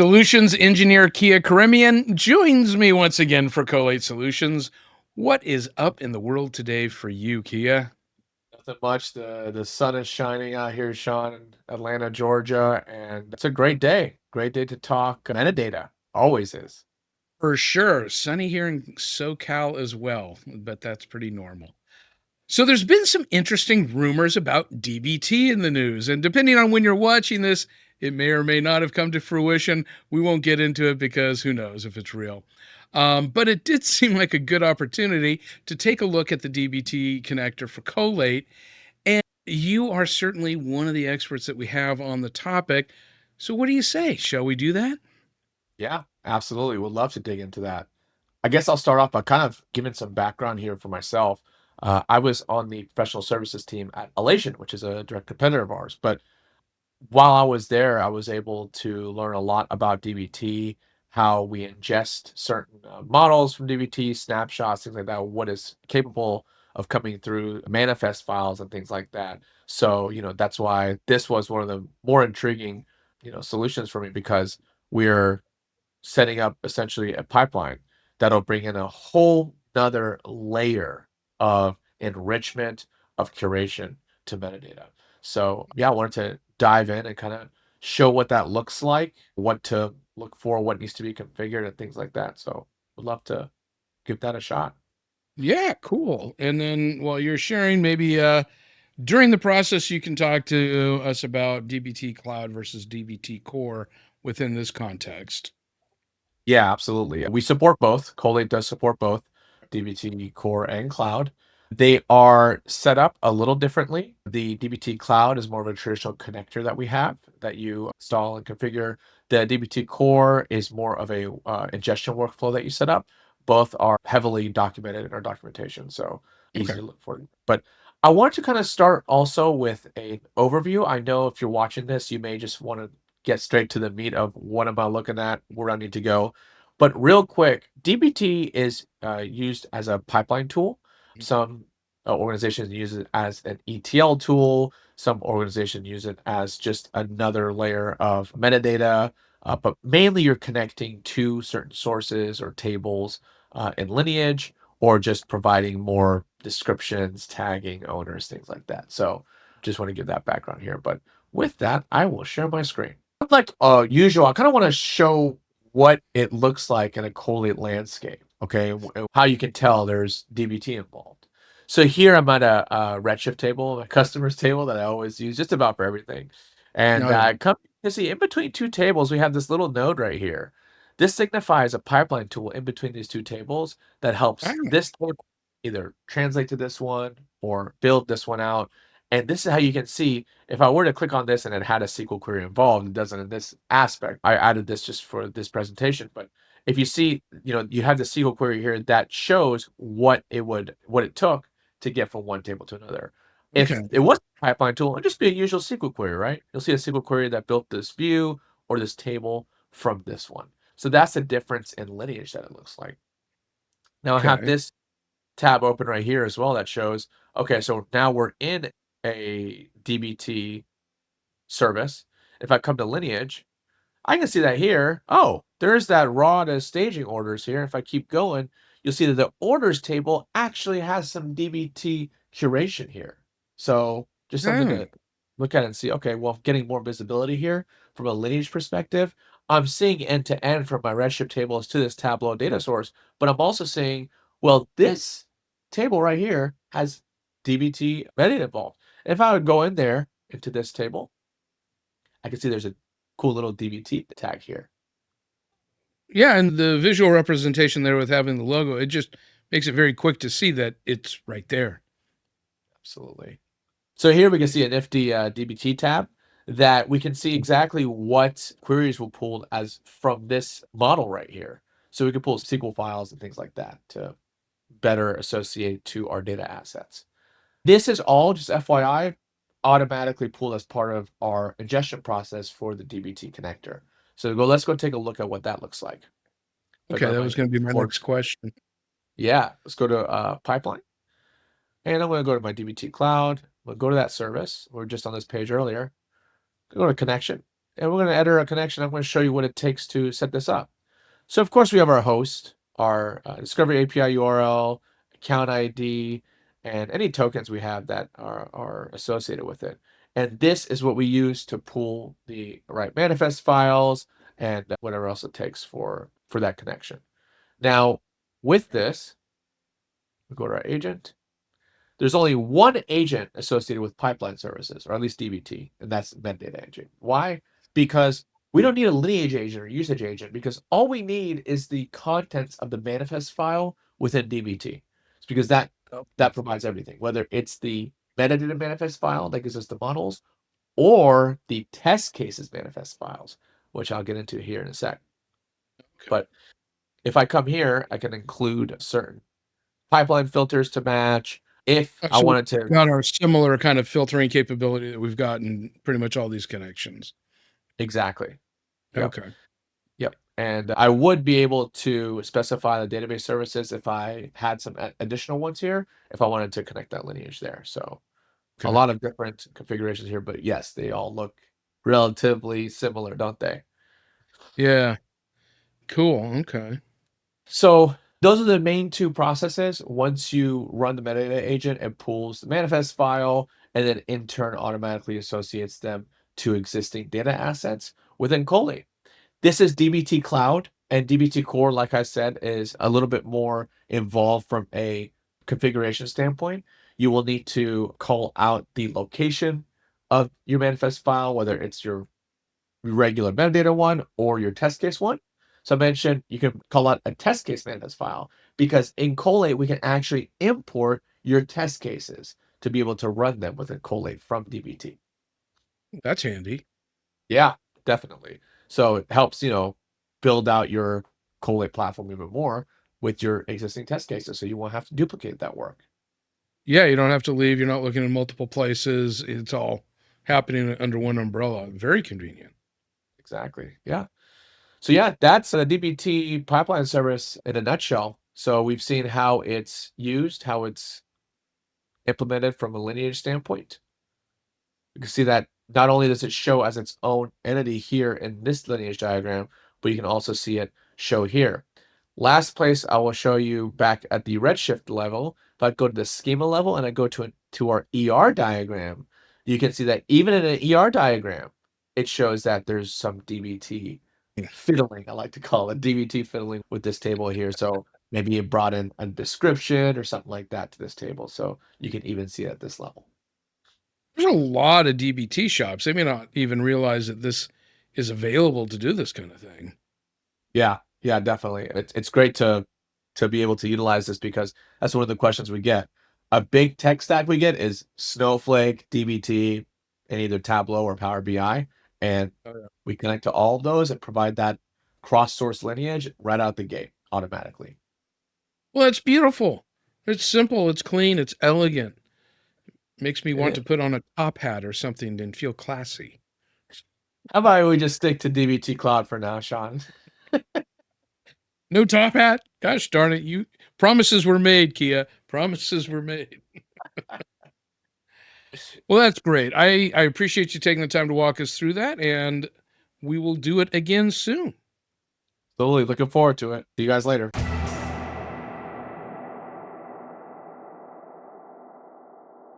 Solutions engineer Keya Karimian joins me once again for Collate Solutions. What is up in the world today for you, Keya? Nothing much. The sun is shining out here, Shawn, in Atlanta, Georgia, and it's a great day. Great day to talk metadata. Always is. For sure. Sunny here in SoCal as well, but that's pretty normal. So there's been some interesting rumors about DBT in the news, and depending on when you're watching this, it may or may not have come to fruition. We won't get into it because who knows if it's real. But it did seem like a good opportunity to take a look at the DBT connector for Collate. And you are certainly one of the experts that we have on the topic. So, what do you say? Shall we do that? Yeah, absolutely. Would love to dig into that. I guess I'll start off by kind of giving some background here for myself. I was on the professional services team at Alation, which is a direct competitor of ours. But while I was there, I was able to learn a lot about DBT, how we ingest certain models from DBT, snapshots, things like that, what is capable of coming through manifest files and things like that. So, that's why this was one of the more intriguing, solutions for me because we're setting up essentially a pipeline that'll bring in a whole nother layer of enrichment, of curation to metadata. So yeah, I wanted to dive in and kind of show what that looks like, what to look for, what needs to be configured, and things like that. So would love to give that a shot. Yeah, cool. And then while you're sharing, maybe during the process, you can talk to us about DBT Cloud versus DBT Core within this context. Yeah, absolutely. We support both. Collate does support both DBT Core and Cloud. They are set up a little differently. The DBT Cloud is more of a traditional connector that we have that you install and configure. The DBT Core is more of a ingestion workflow that you set up. Both are heavily documented in our documentation, so easy Okay. to look for. But I want to kind of start also with an overview. I know if you're watching this, you may just want to get straight to the meat of what am I looking at, where I need to go. But real quick, DBT is used as a pipeline tool. Some organizations use it as an ETL tool. Some organizations use it as just another layer of metadata. But mainly, you're connecting to certain sources or tables in lineage, or just providing more descriptions, tagging owners, things like that. So, just want to give that background here. But with that, I will share my screen. Like usual, I kind of want to show what it looks like in a Collate landscape, okay? And how you can tell there's DBT involved. So here I'm at a Redshift table, a customers table that I always use just about for everything. And Oh, yeah. come to see in between two tables, we have this little node right here. This signifies a pipeline tool in between these two tables that helps Ah, this table either translate to this one or build this one out. And this is how you can see if I were to click on this and it had a SQL query involved, it doesn't in this aspect. I added this just for this presentation, but if you see, you have the SQL query here that shows what it took to get from one table to another. If okay. it was a pipeline tool, it'd just be a usual SQL query, right? You'll see a SQL query that built this view or this table from this one. So that's the difference in lineage that it looks like. Now I have Okay. this tab open right here as well that shows, okay, so now we're in a DBT service. If I come to lineage, I can see that here. Oh, there's that raw to staging orders here. If I keep going, you'll see that the orders table actually has some DBT curation here. So just something Ah, to look at and see, okay, well, getting more visibility here from a lineage perspective. I'm seeing end to end from my Redshift tables to this Tableau data source, but I'm also seeing, well, this table right here has DBT metadata involved. If I would go in there into this table, I can see there's a cool little DBT tag here. yeah. And the visual representation there with having the logo, it just makes it very quick to see that it's right there. Absolutely. So here we can see a nifty DBT tab that we can see exactly what queries were pulled as from this model right here. So we can pull SQL files and things like that to better associate to our data assets. This is all just FYI, automatically pulled as part of our ingestion process for the DBT connector. So let's go take a look at what that looks like. If I Okay. go to That my was going to be my board, next question. yeah, let's go to pipeline. And I'm going to go to my DBT cloud. We'll go to that service. We are just on this page earlier. Go to connection. and we're going to enter a connection. I'm going to show you what it takes to set this up. So of course we have our host, our Discovery API URL, account ID, and any tokens we have that are associated with it. And this is what we use to pull the right manifest files and whatever else it takes for that connection. Now, with this, we go to our agent. There's only one agent associated with pipeline services, or at least DBT, and that's metadata agent. Why? Because we don't need a lineage agent or usage agent, because all we need is the contents of the manifest file within DBT. It's because that provides everything, whether it's the metadata manifest file that gives us the models, or the test cases manifest files, which I'll get into here in a sec. Okay. But if I come here, I can include certain pipeline filters to match. If I So wanted to, we've got our similar kind of filtering capability that we've got in pretty much all these connections. exactly. Yep. Okay. Yep. And I would be able to specify the database services if I had some additional ones here, if I wanted to connect that lineage there. So a Okay. lot of different configurations here, but yes, they all look relatively similar, don't they? Yeah. Cool. Okay. So those are the main two processes. Once you run the metadata agent, it pulls the manifest file and then in turn automatically associates them to existing data assets within Collate. This is DBT Cloud, and DBT Core, like I said, is a little bit more involved from a configuration standpoint. You will need to call out the location of your manifest file, whether it's your regular metadata one or your test case one. So I mentioned you can call out a test case manifest file because in Collate, we can actually import your test cases to be able to run them within Collate from DBT. That's handy. Yeah, definitely. So it helps, build out your Collate platform even more with your existing test cases. So you won't have to duplicate that work. Yeah, you don't have to leave. You're not looking in multiple places. It's all happening under one umbrella. Very convenient. Exactly. Yeah. So yeah, that's a DBT pipeline service in a nutshell. So we've seen how it's used, how it's implemented from a lineage standpoint. You can see that not only does it show as its own entity here in this lineage diagram, but you can also see it show here. Last place I will show you back at the redshift level, if I go to the schema level and I go to our ER diagram, you can see that even in an ER diagram, it shows that there's some DBT fiddling, I like to call it DBT fiddling with this table here. So maybe you brought in a description or something like that to this table. So you can even see it at this level. There's a lot of DBT shops. They may not even realize that this is available to do this kind of thing. Yeah, yeah, definitely. It's great to be able to utilize this because that's one of the questions we get. A big tech stack we get is Snowflake, DBT, and either Tableau or Power BI. And Oh, yeah. we connect to all of those and provide that cross-source lineage right out the gate automatically. Well, it's beautiful. It's simple. It's clean. It's elegant. Makes me It want is. to put on a top hat or something and feel classy. How about we just stick to DBT Cloud for now, Shawn? No top hat? Gosh darn it. You promises were made, Keya. Promises were made. Well, that's great. I appreciate you taking the time to walk us through that, and we will do it again soon. Totally looking forward to it. See you guys later.